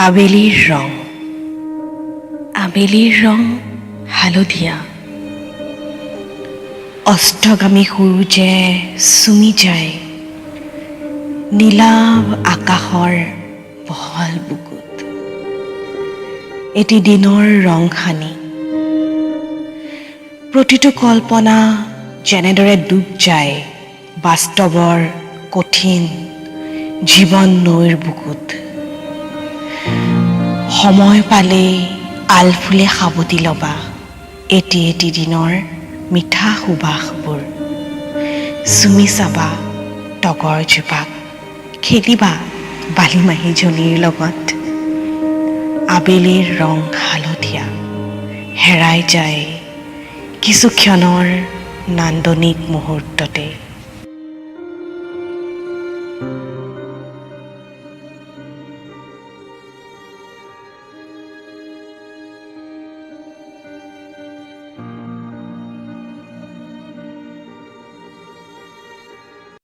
আবেলিৰ ৰং, আবেলিৰ ৰং হালধীয়া। অস্তগামী সূৰ্যে চুমি যায় নীলাভ আকাশৰ বহল বুকুত। এটি দিনৰ ৰং সানি প্ৰতিটো কল্পনা যেনেদৰে ডুব যায় বাস্তৱৰ কঠিন জীৱন নৈৰ বুকুত। সময় পালেই আলফুলে সাৱটি ল'বা এটি এটি দিনৰ মিঠা সুবাসবোৰ। চুমি চাবা তগৰ জোপাক, খেলিবা বালিমাহীজনীৰ লগত। আবেলিৰ ৰং হালধীয়া, হেৰাই যায় কিছু ক্ষণৰ নান্দনিক মুহূৰ্ততে।